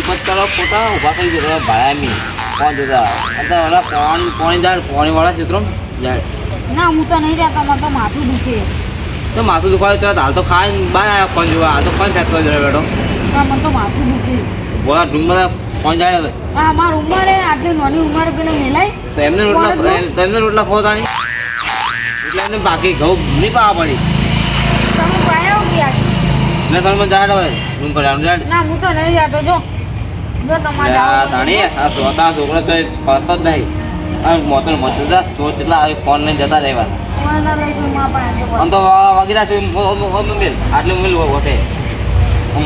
પત કરો પોતા ઊભા થઈ ગયો ભાયા નહીં કોણ જતા અને ઓલા પોણી વાળા ચિત્રો જાય ના હું તો નહીં રહેતા મને તો માથું દુખે તો માથું દુખાવે ચાલ હાલ તો ખાઈને બહાર આવ્યા ફોન જોવા હાલ તો ફોન ફેંકતો જરા બેઠો ના મને તો માથું દુખે બોલા રૂમમાં ફોન જાય હા મારી ઉંમરે આટલી નાની ઉંમરે પેલો મેલાય તો એમને રોટલા ખોતા નહીં એટલે એમને બાકી ઘઉં નહીં પાવા પડી તમે પાયો ગયા ને તમે જાડ હોય રૂમ પર જાડ ના હું તો નહીં જતો જો તમારે તાણી આ છોકરા તો ફરતો જ નહીં અને મોતર મતદાર તો કેટલા ફોન લઈને જતા રહેવા આમ તો વગેરે છે આટલે મિલ ઓઠે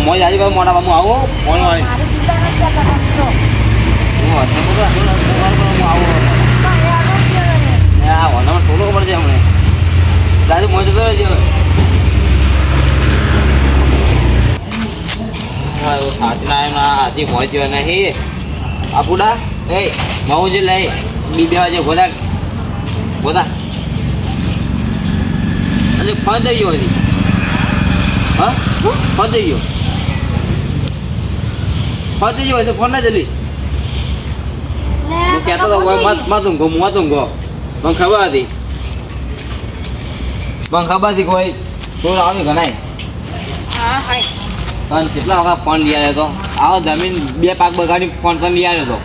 મોજ આજે મોટા બાબુ આવો ફોન વાળી હું આવો હા વાંધામાં થોડું ખબર છે હમણે દાદુ મોજ તો છે આજના આજી મોજ નહીં આ બુડા એ મઉ જે લઈ બી બે વાજે બોલા અને ફોન થઈ ગયો હજી હા ફોન થઈ ગયો હશે ફોન ના જલ્દી હું કહેતો હતો મત ઊંઘો મને ખબર હતી કોઈ ચોર આવે ઘણાય પણ કેટલા વખત ફોન લઈ આવ્યો હતો આવો જમીન 2 પાક બગાડી ફોન પણ લઈ આવ્યો હતો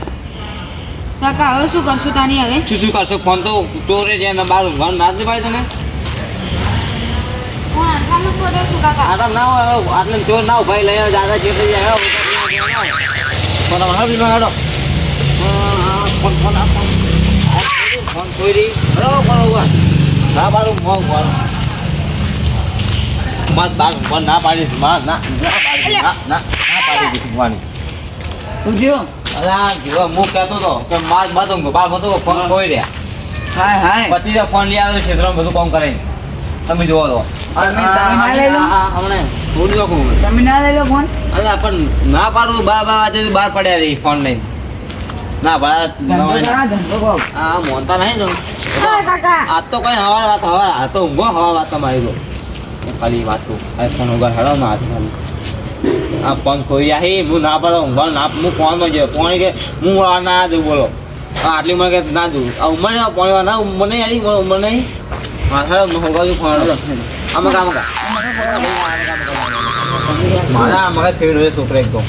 કાકા હવે શું કરશું તાની હવે શું કરશો ફોન તો ચોરે છે ને બહાર ઘર ના જ પાડે તને આટલા ના હોય આટલે ચોર ના ભાઈ લઈ આવ્યો દાદા ચેટ લઈ આવ્યો ફોન હેડો ફોન ચોરી ના પાડું મત બાર ફોન ના પાડીશ ના પાડી દીધું તું જીઓ અલા જીવો હું કહેતો હતો કે માર બાતો બાર મતો ફોન ખોઈ રહ્યા હાય પછી ફોન લઈ આવ્યો ક્ષેત્રમાં બધું કામ કરે તમે જોવો તો તમે ના લઈ લો હમણે થોડું જોખું તમે ના લઈ લો ફોન અલા પણ ના પાડું બાર વાગે બહાર પડ્યા રહી ફોન લઈને ના ભાડા હા મોનતા નહીં તો આ તો કઈ હવા વાત આ તો ઊંઘો હવા વાત તમારી તો ખાલી વાત તો આ ફોન ઉગા હેડો ના હાથી ખાલી આ ફોન ખોઈ આહી હું ના પાડો ઊંઘવા ના હું ફોનમાં ગયો ફોન કે હું ના જઉં બોલો આટલી મને કે ના જઉં આ ઉંમર ફોન ના ઉંમર નહીં આલી ઉંમર નહીં હા હેડો હું ફોન આમાં મારા મગજ થઈ રહ્યો છોકરા એક તો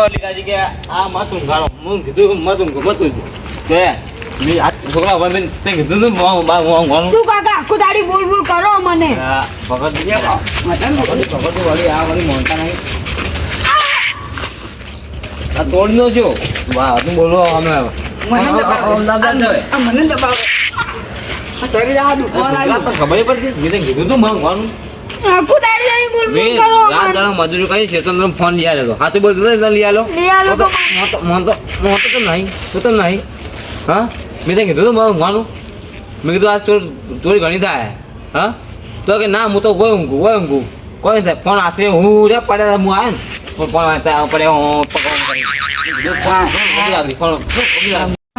લીધાજી કે આ મત ઊંઘાડો હું કીધું મત ઊંઘો કે મેં આ છોકરા હવે મેં તે કીધું ને ઊંઘવાનું શું કાકા આખું દાડી બોલ કરો મને ભગત ભગત વાળી આ વાળી મોનતા નહીં આ તોડનો છો વાહ તું બોલો અમે મને દબાવે શરીર આ દુખવા ખબર પડતી મેં કીધું તું ઊંઘવાનું આખું દાડી બોલ કરો રાત દાડા મજૂરી કરી છે ફોન લઈ આવ્યો હાથે બોલ લઈ આવ્યો તો નહીં હા મેં તને કીધું તું ઊંઘવાનું મેં કીધું આ ચોરી ઘણી થાય હા તો કે ના હું તો કોઈ ઊંઘું કોઈ થાય ફોન આશરે હું રે પડ્યા હું આવે ને પડે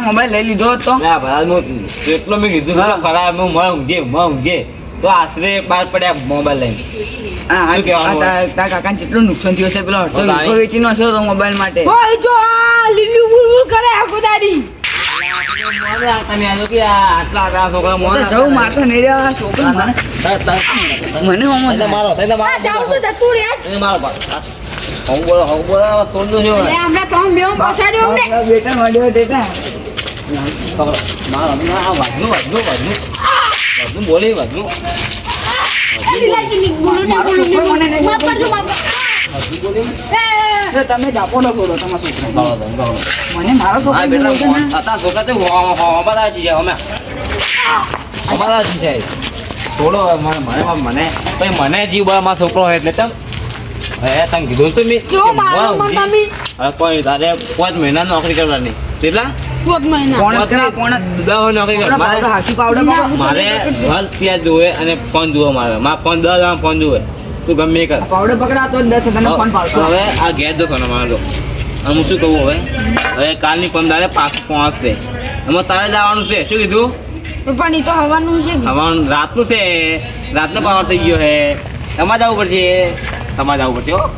મોબાઈલ લઈ લીધો તો એટલો મેં કીધું ખરા ઊંઘે તો આશરે 12 પડ્યા મોબાઈલ લઈને તારા કાકા જેટલું નુકસાન થયું છે પેલો અડધો વેચી નો તો મોબાઈલ માટે જો આ લીલું બુલબુલ કરે આખું દાડી જવું મારતો નહીં રહ્યા છોકરા મને મારો જાવ તો જતું રે હું બોલો તોડનું છે લે આપણે તો મેં પછાડ્યો અમને બેટા મળ્યો બેટા મારો વાજનું બોલી વાજનું તમે જાપો ન બોલો તમારા છોકરા મને મારો છોકરા છોકરા તો અમારા છે અમારા છે થોડો મને જીવ બળા મારો છોકરો હોય એટલે તમ હે તને કીધું તો મેં કોઈ તારે 5 મહિના નોકરી કરવાની કેટલા 5 મહિના નોકરી કર મારે ઘર ત્યાં જોવે અને ફોન જોવે મારે 10 ફોન જોવે તું ગમે કર પાવડર પકડાતો 10 ફોન પાડતો હવે આ ગેસ દો ખાનો મારો અને હું શું કહું હવે કાલની પંદારે પાછું પહોંચશે એમાં તારે જવાનું છે શું કીધું પણ એ તો હવાનું છે હવાનું રાતનું છે રાતનો પાવર થઈ ગયો છે તમારે જવું પડશે હો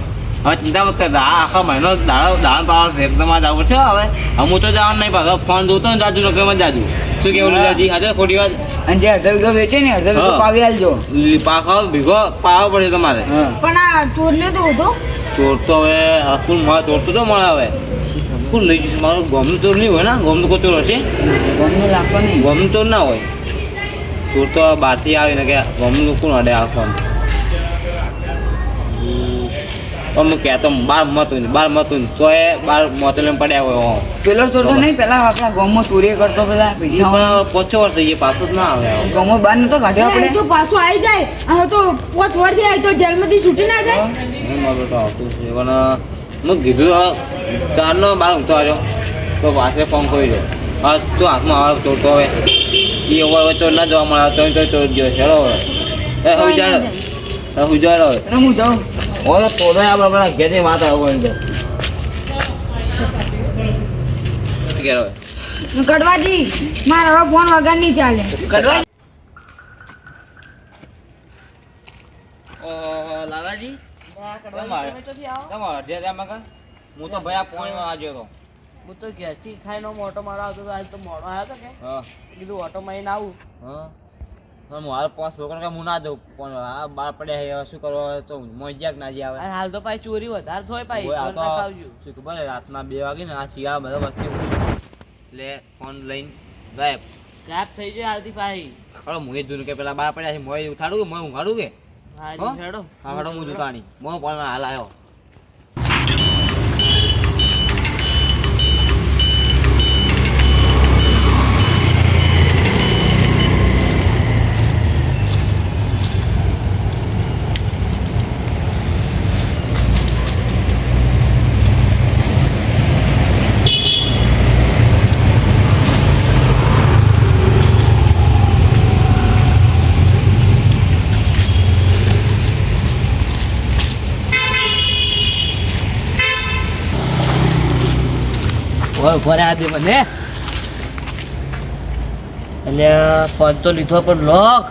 હવે ચિંતા મત કરતા આ આખો મહિનો દાડો પાડો છે તમારે જવું છે હવે હું તો જવાનું નહીં પાછો ફોન જોતો ને જાજુ નોકરીમાં જાજુ શું કેવું લીધાજી આજે ખોટી વાત અને જે અડધો વીઘો વેચે ને અડધો વીઘો પાવી આલજો પાખો ભીગો પાવો પડે તમારે પણ આ ચોરને તો હતો ચોર તો હવે કોણ મળે ચોર તો મળે હવે કોણ લઈ જશે મારું ગમનું ચોર નહીં હોય ને ગમનું કોઈ ચોર હશે ગમને લાગતો નહીં ગમનું ચોર ના હોય ચોર તો બહારથી આવે ને કે ગમનું કોણ અડે આ ફોન પણ હું કહેતો બાર મતું તો એ બાર મોતેલ પડ્યા હોય પેલો ચોર તો નહીં પેલા આપણા ગામમાં ચોરી કરતો પેલા પૈસા પણ 5 વર્ષ થઈ ગયા પાછું જ ના આવે ગામમાં બહાર નતો કાઢ્યો એ આપણે તો પાછો આવી જાય આ તો 5 વર્ષથી આવી તો જેલમાંથી છૂટી ના જાય મારો બેટો આવતું છે પણ હું કીધું ચારનો બાર ઊંઘતો આવ્યો તો પાછળ ફોન કરી દો હા તો હાથમાં આવે ચોર તો હવે એ હવે ચોર ના જોવા મળે તો ચોર ગયો હેરો હવે એ હવે જાડો હું જાડો અને હું જાઉં ઓલો તોડો આપણે ઘેરની વાત આવું અંદર કડવાજી મારે હવે ફોન વગર નહીં ચાલે કડવા લાલાજી તમારે હું તો ભાઈ આ પોઈન્ટ આવ્યો હતો હું તો ઘેરથી ખાઈને ઓટો મારો આવતો હતો આજ તો મોડો આવ્યો હતો કે હા કીધું ઓટો મારીને આવું હા મારે 5 છોકરા હું ના દઉં પણ આ બાર પડ્યા હવે શું કરવા તો મોજ્યાક ના જે આવે અને હાલ તો પાછી ચોરી વધારે થોય પાછી ઓય, આ ઘર ના તો ખાવજો શું ખબર હે, રાતના 2 વાગે ને આ શિયાળા બધા વસ્તી ઉઠી એટલે ફોન લઈને ગાયબ ગાયબ થઈ જાય હાલથી પાછી હાલો હું એ જોયું કે પેલા બાર પડ્યા છે મોય ઉઠાડું કે મોય ઊંઘાડું કે હા હો? જી હેડો હા હાડો હું જોતાણી મોય ફોન હાલ આવ્યો ઓય ભર્યા દે મને એટલે ફોન તો લીધો પણ લોક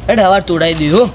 એટલે હવે તોડાઈ દીધું